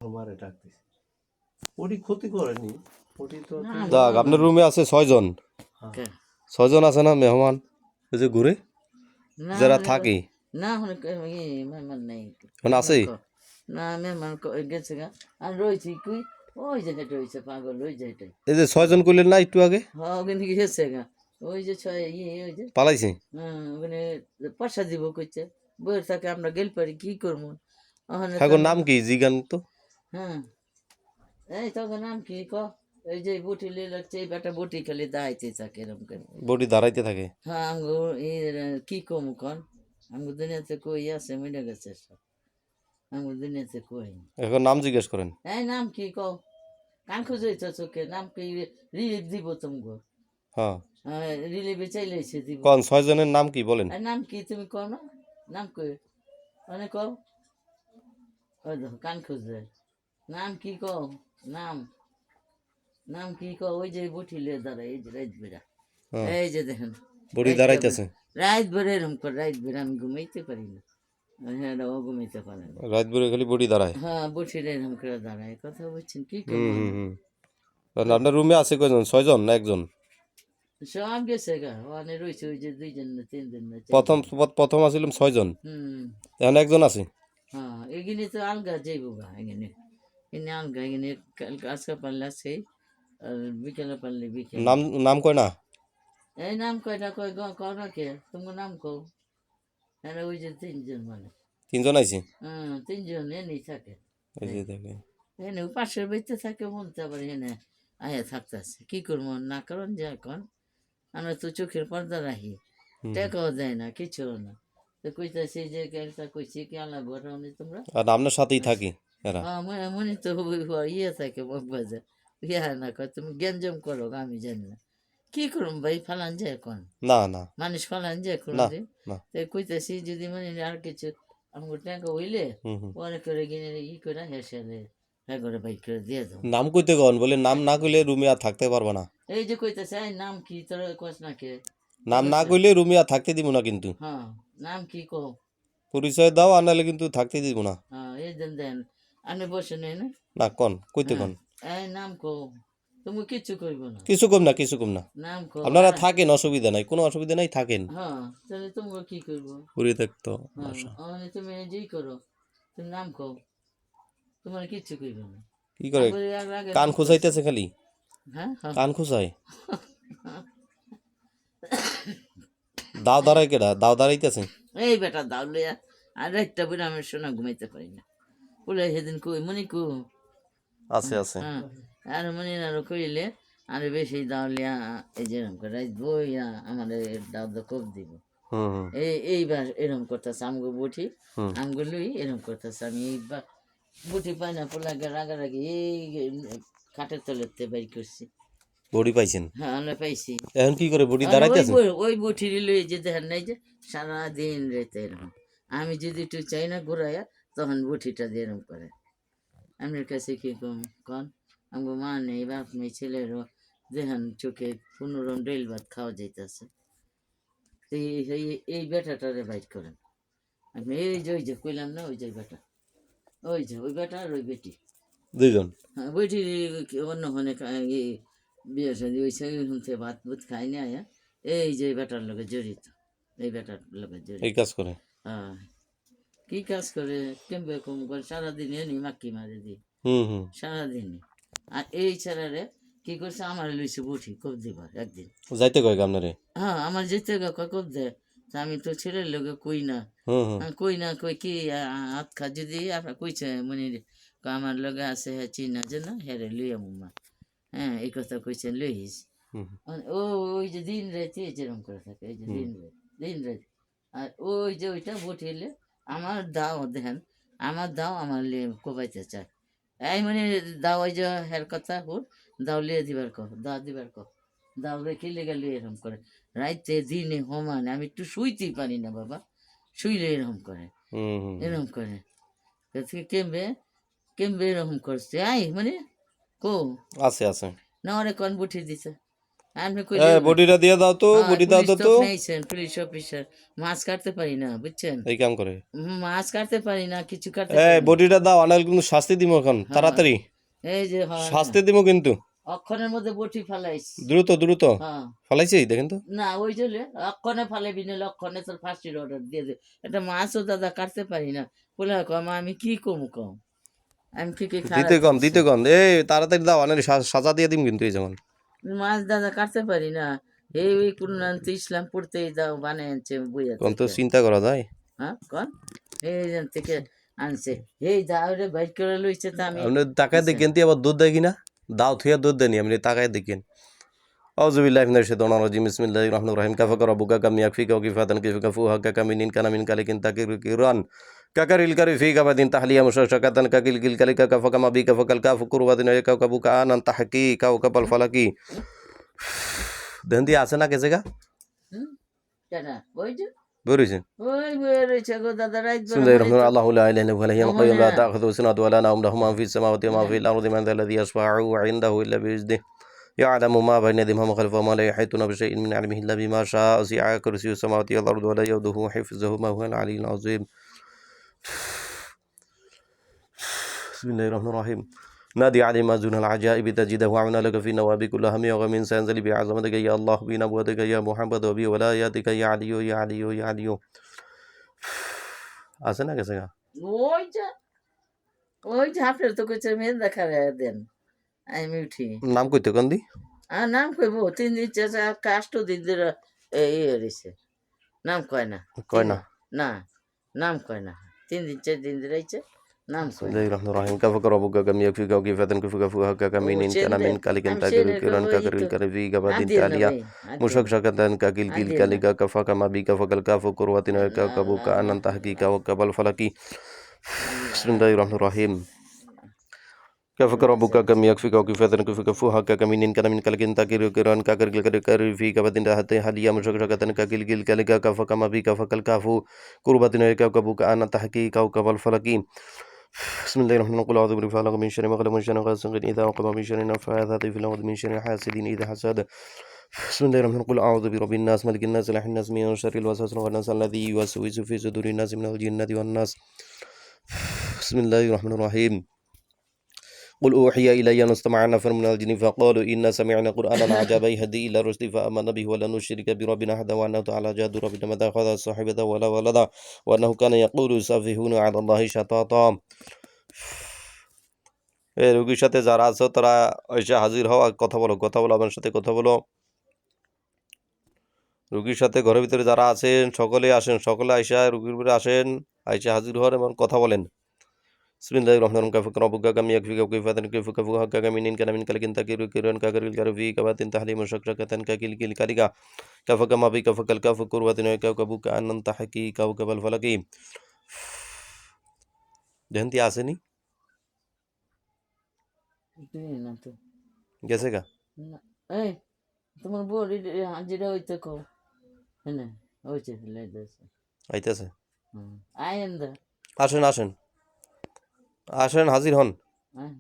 আমারে ডাকতেছে ওটি ক্ষতি করেনি ওটি তো দেখ আপনার রুমে আছে 6 জন, 6 জন আছে না মেহমান ওই যে ঘুরে যারা থাকে না মেহমান নেই মানে আছে না মেহমান গেছে গা আর রয়েছি কুই ওই যে হেঁটে রয়েছে পাগল ওই যে হেঁটে এই যে 6 জন কইলেন না একটু আগে হ্যাঁ ওখানে গেছে গা ওই যে ছয় ওই যে পালাইছে হ্যাঁ ওখানে পয়সা দিব কইছে বইয়ের থাকে আমরা গেল পারি কি করবো ওখানে হ্যাঁ নাম কি জিগান তো হ্যাঁ এই তখন নাম কি ক এই যে বটি লিয়ে লাগছে এই বেটা বটি খালি দাঁড়াইতে থাকে এরকম করে বডি দাঁড়াইতে থাকে হ্যাঁ আমগো কি কম কন আমগো দুনিয়াতে কই আছে মিলে গেছে সব আমগো দুনিয়াতে কই এখন নাম জিজ্ঞেস করেন এই নাম কি কও কান খুঁজে চোখে নাম কি রিলিফ দিব তোমাকে হ্যাঁ রিলিফে চাইলেছে দিব কোন 6 জনের নাম কি বলেন নাম কি তুমি কও না নাম কই মানে কও ওই দেখো কান খুঁজে নাম কি কও নাম নাম কি কও ওই যে বঠিলে দাঁড়া এই যে রাত বেড়া এই যে দেখেন বডি দাঁড়াইতেছে রাত বেড়ে এরকম করে রাত বেড়ে আমি ঘুমাইতে পারি না হ্যাঁ ও ঘুমাইতে পারে না রাত ভরে খালি বডি দাঁড়ায় হ্যাঁ বঠিলে এরকম করে দাঁড়ায় কথা বলছেন কি কারণ আপনার রুমে আছে কয়জন 6 জন না একজন সব গেছে গা ওখানে রয়েছে ওই যে 2 জন না 3 জন না প্রথম আসছিলাম 6 জন এখন একজন আছে হ্যাঁ এখানে তো আলগা যাইবো গা এখানে এখানে আলগা এখানে আজকে পারলে আছে আর বিকেলে পারলে বিকেল নাম নাম কয় না এই নাম কয়টা কয় কও না কে তোমার নাম কও হ্যাঁ ওই যে 3 জন মানে 3 জন আইছে হ্যাঁ 3 জন এনেই থাকে এই যে দেখেন এনে পাশের বাড়িতে থাকে বলতে আবার এনে আয়া থাকতেছে কি করবো না কারণ যে এখন আমরা তো চোখের পর্দা রাখি টাকাও দেয় না কিছু না তো কইতাছি যে একটা কইছি কি আল্লাহ ঘটাওনি তোমরা আর আপনার সাথেই থাকি এরা মনে তো ইয়ে থাকে বাজার ইয়া না কয় তুমি গ্যাঞ্জাম করো আমি জানি না কি করুম ভাই ফালান যায় এখন না না মানুষ ফালান যায় এখন তো কইতাছি যদি মানে আর কিছু আমাকে টাকা হইলে পরে করে কিনে ই করে হেসেলে হ্যাঁ করে বাইক করে দিয়ে দাও নাম কইতে কোন বলে নাম না কইলে রুমে আর থাকতে পারবো না এই যে কইতাছে নাম কি তোর কস না কে নাম না কইলে রুমে আর থাকতে দিব না কিন্তু হ্যাঁ নাম কি কো পরিচয় দাও আর নাহলে কিন্তু থাকতে দিব না হ্যাঁ এই দেন আপনি বসে নেই না না কোন কইতে কোন এই নাম কো তুমি কিছু কইব না কিছু কম না কিছু কম না নাম কো আপনারা থাকেন অসুবিধা নাই কোনো অসুবিধা নাই থাকেন হ্যাঁ তাহলে তোমরা কি করবো পুরি থাকতো তুমি যেই করো তুমি নাম কো তোমার কিচ্ছু কইব না কি করে কান খুঁচাইতেছে খালি হ্যাঁ কান খুঁচাই দাও দাঁড়াই কেডা দাও দাঁড়াইতেছে এই বেটা দাও লইয়া আর একটা বলে আমি শোনা ঘুমাইতে পারি না বলে সেদিন কই মনে কো আছে আছে হ্যাঁ আর মনে আরো কইলে আর বেশি দাও লিয়া এই যে এরকম করে বইয়া আমার দাও দা কব দিব এইবার এরকম করতেছে আমগো বটি আমগো লই এরকম করতেছে আমি এইবার বটি পাই না পোলা রাগারাগি এই খাটের তলেতে বাইর করছি বডি পাইছেন হ্যাঁ আমরা পাইছি এখন কি করে বডি দাঁড়াইতেছে ওই বটি লই যে দেখেন নাই যে সারাদিন রেতে এরকম আমি যদি একটু চাই না ঘুরাইয়া তখন বটিটা দিয়ে এরকম করে আমার কাছে কি কন আমগো মা নেই বাপ নেই ছেলেরও দেখেন চোখে 15 ডেল ভাত খাওয়া যাইতেছে এই বেটাটারে বাইট করেন আপনি এই যে কইলাম না ওই যে বেটা ওই বেটা আর ওই বেটি 2 জন হ্যাঁ বেটি অন্য হনে বিয়ে শাদী ওই শুনতে ভাত ভুত খাই না আয়া এই যে বেটার লোকে জড়িত এই বেটার লোকে জড়িত এই কাজ করে হ্যাঁ কি কাজ করে কেমবে কম করে সারাদিন এনে মাক্কি মারে দিই সারাদিন আর এই ছেলেরে কি করছে আমার লইছে বটি কব দিবার একদিন যাইতে কয় আপনারে হ্যাঁ আমার যেতে কব দেয় আমি তো ছেলের লোকে কই না কই কি হাত খা যদি আপনার কইছে মনে আমার লগে আছে হ্যাঁ চিনা যে না হ্যাঁ রে লইয়া মুম্মা হ্যাঁ এই কথা কইছে লইস ওই যে দিন রাতে যেরকম করে থাকে এই যে দিন রাতে আর ওই যে ওইটা বটিলে আমার দাও দেখেন আমার দাও আমার কোবাইতে চায় এই মানে দাও ওই যে হের কথা হুর দাও লিয়ে দিবার কহ দাও রেখে লেগে লিয়ে এরকম করে রাইতে দিনে সমানে আমি একটু শুইতেই পারি না বাবা শুইলে এরকম করে কেমবে এরকম করছে আই মানে কো আছে আছে না অনেক কন বটি দিছে আপনি কইলে বডিটা দিয়ে দাও তো, বডি দাও তো তো। পুলিশ অফিসার, মাছ কাটতে পারি না বুঝছেন, এই কাম করে। মাছ কাটতে পারি না, কিছু কাটতে পারি না। বডিটা দাও, আনাল কিন্তু শাস্তি দিব এখন হ্যাঁ, তাড়াতাড়ি, এই যে হয় না, শাস্তি দিব কিন্তু অক্ষণের মধ্যে বটি ফালাইস। দ্রুত দ্রুত। হ্যাঁ ফালাইছি দেখেন তো। না ওই জন্য অক্ষণে ফালাবি, নিলে অক্ষণে তোর ফাঁসির অর্ডার দিয়ে দে। এটা মাছও দাদা কাটতে পারি না, বলে কম আমি কি কম কম, আমি কি কি খারাপ দিতে কম করছি? দিতে কম, এই তাড়াতাড়ি দাও, আনাল সাজা দিয়ে দিম কিন্তু এই যেমন। মাছ দাদা কাটতে পারি না, এই ওই কোন ইসলাম পড়তেই দাও বানিয়ে আনছে বইয়া কোন তো থেকে। চিন্তা করা যায়। হ্যাঁ কন এই যে থেকে আনছে, এই দাও রে বাইর করে লইছে, তা আমি আপনি তাকায় দেখেন তুই আবার দুধ দেয় কিনা, দাও থুয়া দুধ দেয়নি, আপনি তাকায় দেখেন। আউযুবিল্লাহি মিনাশ শাইতানির রাজিম, বিসমিল্লাহির রহমানির রহিম, কাফা রাব্বুকা কাম ইয়াকফিকা ওয়া কিফাতান কাইফা ফুহা কামিনিন কানা মিন কালিকিন তাকিরুন কাকারিল কারি ফি কাবাদিন তাহলিয়া মুশাশাকাতান কাকিল কিল কালিকা কাফা কামা বি কাফা কাল কাফু কুরবাদিন কাবুকা আনান তাহকিকা ওয়া কাবাল ফালাকি। দেন্দি আছে না কে জায়গা কেনা ওই যে বেরিয়েছেন। ওই বইয়ে রয়েছে গো দাদা, রাইত বিসমিল্লাহির রহমানির রহিম, আল্লাহু লা ইলাহা ইল্লা হুয়াল হাইয়ুল কাইয়্যুম লা তাখুযুহু সিনাতুন ওয়া লা নাওম, লাহু মা ফিস সামাওয়াতি ওয়া মা ফিল আরদি, মান যাল্লাযী ইয়াশফা'u 'ইনদাহু ইল্লা বিইذনিহি, يعلم ما بين يديهم وما خلفهم ولا يحيطون بشيء من علمه إلا بما شاء، وسع كرسيه السماوات والأرض ولا يؤوده حفظهما وهو العلي العظيم. بسم الله الرحمن الرحيم. نادي علي ما دون العجائب تجده وعنا لك في النواب كلها هم ومن سينزل بعظمتك يا الله بنبوتك يا محمد وبولاياتك يا علي يا علي يا علي. আছে না গেছে গা ওই যে আপনার তো কইছে মেয়ে দেখা দেন, আমি উঠি নাম কইতে কোন দি আর নাম কইবো 3 দিন 8 দিন ধরে এই রয়েছে, নাম কয় না কয় না। না নাম কয় না, 3 দিন 4 দিন ধরে আইছে, নাম কয় না। Bismillahirrahmanirrahim. Kafa rabuka kam yakfika wa kifatan kufuka fuha kaminin kana min kalikan takiril kiran kakaril karifi gabadin talia mushak shakatan kakil kil kalika kafa kama bi kafa kal kafu kurwatin wa kabuka anan tahqiqa wa kabal falaki. Bismillahirrahmanirrahim. Kafa rabuka kam yakfika wa kifatan kufuka fuha kaminin kana min kalikan takiril kiran kakaril karifi gabadin talia mushak shakatan kakil kil kalika kafa kama bi kafa kal kafu kurwatin wa kabuka anan tahqiqa wa kabal falaki. بسم الله الرحمن الرحيم. قل أعوذ برب الفلق من شر ما خلق من شر غاسق إذا وقب من شر النفاثات في العقد من شر حاسد إذا حسد. بسم الله الرحمن الرحيم. قل أعوذ برب الناس ملك الناس إله الناس من شر الوسواس الخناس الذي يوسوس في صدور الناس من الجنة والناس. بسم الله الرحمن الرحيم. قل أوحي إلي أن استمع نفر من الجن فقالوا إنا سمعنا قرآنا عجبا يهدي إلى الرشد فآمنا به ولن نشرك بربنا أحدا وأنه تعالى جاد ربنا ما اتخذ صاحبة ولا ولدا وأنه كان يقول سفيهون على الله شطاطا. এই রোগীর সাথে যারা আছো তারা এসে হাজির হও, কথা বলো আমার সাথে কথা বলো। রোগীর সাথে ঘরের ভিতরে যারা আছেন সকলে আসেন, সকলে আইসা রোগীর ভিতরে আসেন, আইসা হাজির হন এবং কথা বলেন। বিসমিল্লাহির রহমানির রহিম। কাফা রাব্বুকা কাম ইয়াকফিকা ওয়া কিফাতান কাইফা ফুহা কামিনিন কানা মিন কালিকিন তাকিরু কিরান কাকারিল কারফি কাবাতিন তাহলিমু শাকরাকাতান কাকিল কিল কালিকা কাফা কামা বি কাফা কাল কাফু কুরওয়াতিন ওয়া কাবুকা আনান তাহকি কাউকাবাল ফালাকি। জয়ন্তী আসেনি না তো গেছে গা। না, এই তোমার বড়ি হাজিরা হইতে কো হ্যাঁ হইছে লাইতেছে আইতেছে। আয়েন দা আসেন আসেন আসেন, হাজির হন। হ্যাঁ